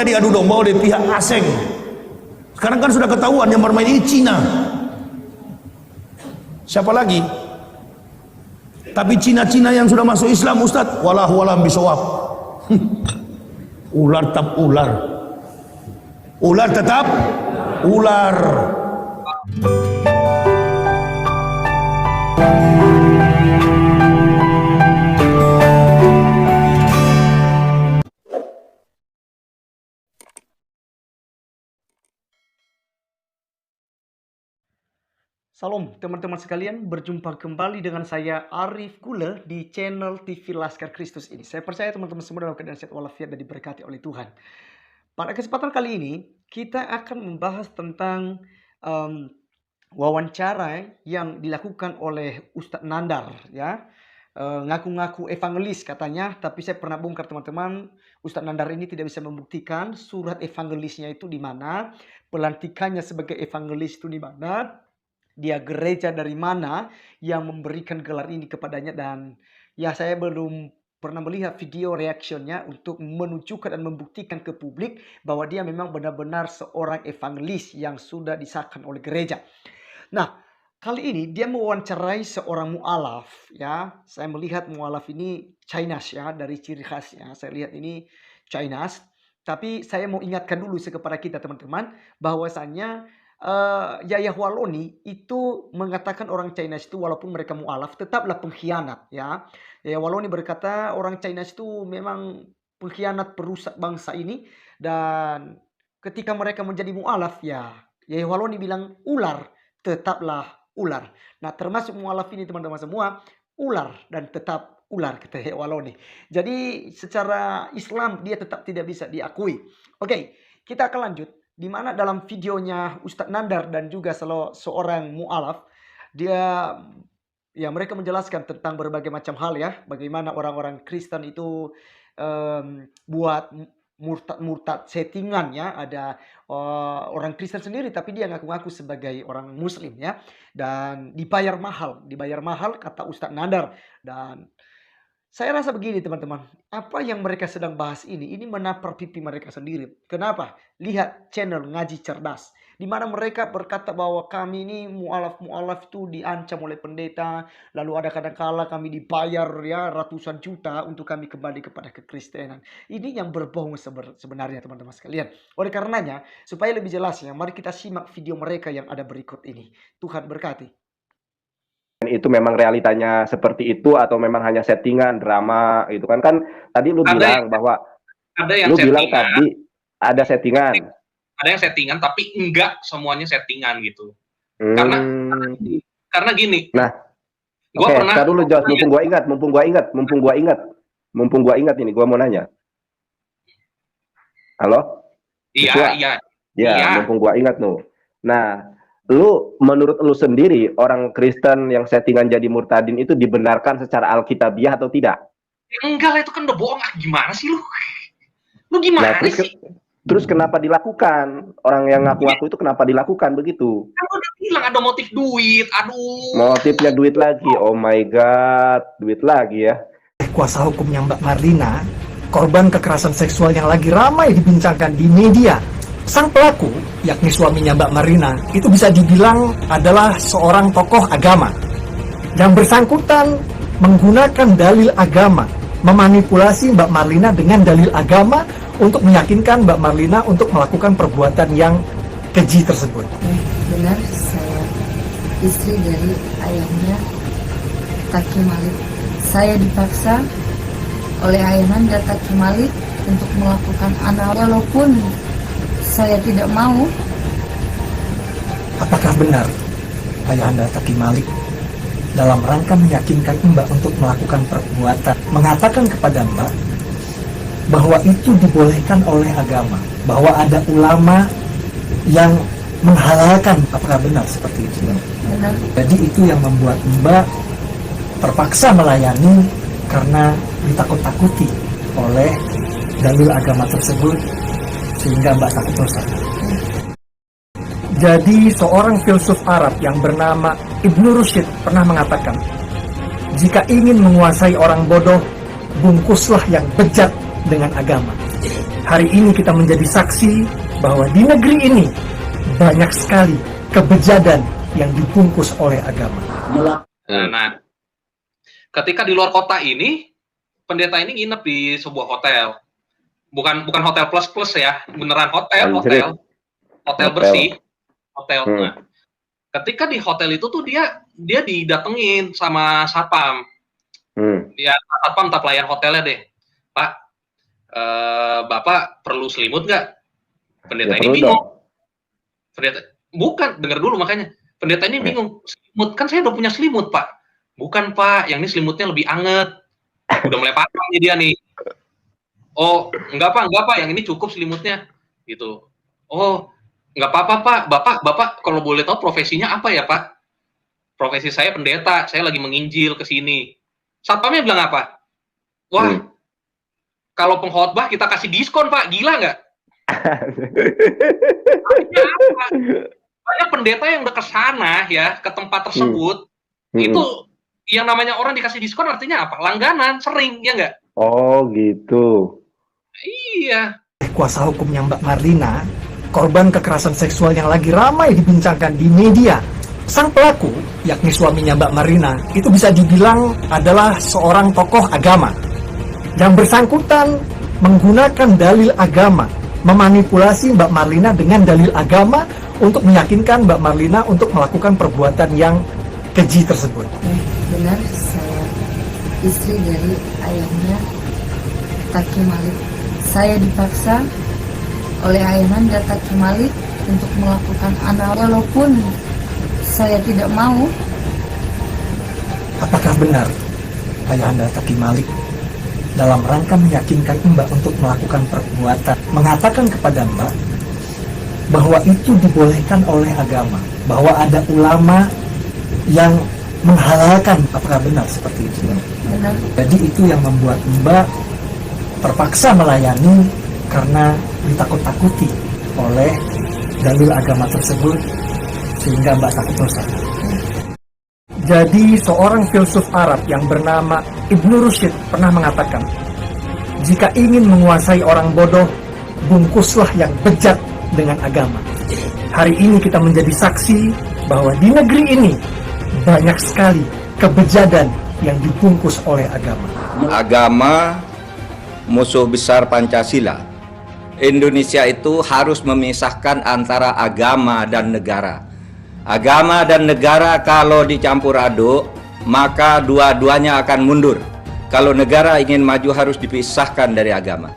kita diadu domba oleh pihak asing. Sekarang kan sudah ketahuan yang bermain ini Cina. Siapa lagi? Tapi Cina-Cina yang sudah masuk Islam, Ustadz, walahu alam bisawab. Ular tetap ular. Ular tetap ular. Salam teman-teman sekalian, berjumpa kembali dengan saya Arif Gula di channel TV Laskar Kristus ini. Saya percaya teman-teman semua dalam keadaan sehat walafiat dan diberkati oleh Tuhan. Pada kesempatan kali ini kita akan membahas tentang wawancara yang dilakukan oleh Ustadz Nandar, ya. Ngaku-ngaku evangelis katanya, tapi saya pernah bongkar teman-teman, Ustadz Nandar ini tidak bisa membuktikan surat evangelisnya itu di mana, pelantikannya sebagai evangelis itu di mana, dia gereja dari mana yang memberikan gelar ini kepadanya, dan ya saya belum pernah melihat video reaksinya untuk menunjukkan dan membuktikan ke publik bahwa dia memang benar-benar seorang evangelis yang sudah disahkan oleh gereja. Nah, kali ini dia mewawancarai seorang mu'alaf, ya. Saya melihat mu'alaf ini Chinese, ya, dari ciri khasnya. Saya lihat ini Chinese, tapi saya mau ingatkan dulu kepada kita teman-teman bahwasannya Yahya Waloni itu mengatakan orang Chinese itu walaupun mereka mu'alaf tetaplah pengkhianat, ya. Yahya Waloni berkata orang Chinese itu memang pengkhianat perusak bangsa ini, dan ketika mereka menjadi mu'alaf, ya Yahya Waloni bilang ular tetaplah ular. Nah, termasuk mu'alaf ini teman-teman semua ular dan tetap ular, kata Yahya Waloni. Jadi secara Islam dia tetap tidak bisa diakui. Oke, kita akan lanjut. Di mana dalam videonya Ustadz Nandar dan juga seorang mu'alaf, mereka menjelaskan tentang berbagai macam hal, ya, bagaimana orang-orang Kristen itu buat murtad settingan, ya. Ada orang Kristen sendiri tapi dia ngaku-ngaku sebagai orang Muslim, ya, dan dibayar mahal kata Ustadz Nandar. Dan saya rasa begini teman-teman, apa yang mereka sedang bahas ini menapar pipi mereka sendiri. Kenapa? Lihat channel Ngaji Cerdas, di mana mereka berkata bahwa kami ini mu'alaf itu diancam oleh pendeta, lalu ada kadang-kala kami dibayar, ya, ratusan juta untuk kami kembali kepada kekristenan. Ini yang berbohong sebenarnya teman-teman sekalian. Oleh karenanya, supaya lebih jelasnya, mari kita simak video mereka yang ada berikut ini. Tuhan berkati. Itu memang realitanya seperti itu atau memang hanya settingan drama gitu kan tadi lu bilang bahwa ada yang lu settingan, bilang tadi ada settingan, yang settingan tapi enggak semuanya settingan gitu. Karena gini, nah gua pernah dulu jawab, mumpung gua ingat ini gua mau nanya. Halo, iya, mumpung gua ingat nu. Nah, menurut lu sendiri orang Kristen yang settingan jadi murtadin itu dibenarkan secara alkitabiah atau tidak? Enggak lah, itu kan udah bohong. Gimana sih lu? Lu gimana sih? Terus kenapa dilakukan? Orang yang ngaku-ngaku itu kenapa dilakukan begitu? Kan udah bilang ada motif duit. Aduh. Motifnya duit lagi. Oh my god, duit lagi ya. Kuasa hukumnya Mbak Marlina, korban kekerasan seksual yang lagi ramai dibincangkan di media. Sang pelaku, yakni suaminya Mbak Marlina, itu bisa dibilang adalah seorang tokoh agama. Yang bersangkutan menggunakan dalil agama, memanipulasi Mbak Marlina dengan dalil agama untuk meyakinkan Mbak Marlina untuk melakukan perbuatan yang keji tersebut. Benar, saya istri dari ayahnya Taki Malik. Saya dipaksa oleh ayahnya Taki Malik untuk melakukan anak, walaupun saya tidak mau. Apakah benar ayahanda Taki Malik dalam rangka meyakinkan Mbak untuk melakukan perbuatan mengatakan kepada Mbak bahwa itu dibolehkan oleh agama, bahwa ada ulama yang menghalalkan? Apakah benar seperti itu? Benar. Jadi itu yang membuat Mbak terpaksa melayani karena ditakut-takuti oleh dalil agama tersebut, sehingga Mbak takut dosa. Jadi seorang filsuf Arab yang bernama Ibnu Rushd pernah mengatakan, jika ingin menguasai orang bodoh, bungkuslah yang bejat dengan agama. Hari ini kita menjadi saksi bahwa di negeri ini banyak sekali kebejatan yang dibungkus oleh agama. Nah, ketika di luar kota ini, pendeta ini nginep di sebuah hotel. Bukan hotel plus ya, beneran hotel bersih, hotel. Nah, ketika di hotel itu tuh dia didatengin sama satpam. Ya, satpam tak pelayan hotelnya deh. Pak, Bapak perlu selimut nggak? Pendeta ini bingung. Bukan, dengar dulu makanya. Pendeta ini bingung. Selimut, kan saya udah punya selimut, Pak. Bukan, Pak. Yang ini selimutnya lebih anget. Udah mulai paham nih dia nih. Oh, enggak Pak. Yang ini cukup selimutnya. Gitu. Oh, enggak apa-apa, Pak. Bapak kalau boleh tahu profesinya apa ya, Pak? Profesi saya pendeta. Saya lagi menginjil ke sini. Satpamnya bilang apa? Wah, kalau pengkhotbah kita kasih diskon, Pak. Gila nggak? Banyak pendeta yang udah ke sana ya, ke tempat tersebut, itu yang namanya orang dikasih diskon artinya apa? Langganan, sering, ya nggak? Oh gitu. Iya. Kuasa hukumnya Mbak Marlina, korban kekerasan seksual yang lagi ramai dibincangkan di media. Sang pelaku, yakni suaminya Mbak Marlina, itu bisa dibilang adalah seorang tokoh agama. Yang bersangkutan menggunakan dalil agama, memanipulasi Mbak Marlina dengan dalil agama untuk meyakinkan Mbak Marlina untuk melakukan perbuatan yang keji tersebut. Benar, saya istri dari ayahnya Taki Malik. Saya dipaksa oleh ayahanda Taki Malik untuk melakukan anak, walaupun saya tidak mau. Apakah benar ayahanda Taki Malik dalam rangka meyakinkan Mbak untuk melakukan perbuatan, mengatakan kepada Mbak bahwa itu dibolehkan oleh agama, bahwa ada ulama yang menghalalkan? Apakah benar seperti itu? Benar. Jadi itu yang membuat Mbak terpaksa melayani karena ditakut-takuti oleh dalil agama tersebut, sehingga Mbak takut dosa. Jadi seorang filsuf Arab yang bernama Ibnu Rushd pernah mengatakan, jika ingin menguasai orang bodoh, bungkuslah yang bejat dengan agama. Hari ini kita menjadi saksi bahwa di negeri ini banyak sekali kebejatan yang dibungkus oleh agama. Agama musuh besar Pancasila. Indonesia itu harus memisahkan antara agama dan negara. Agama dan negara kalau dicampur aduk, maka dua-duanya akan mundur. Kalau negara ingin maju harus dipisahkan dari agama.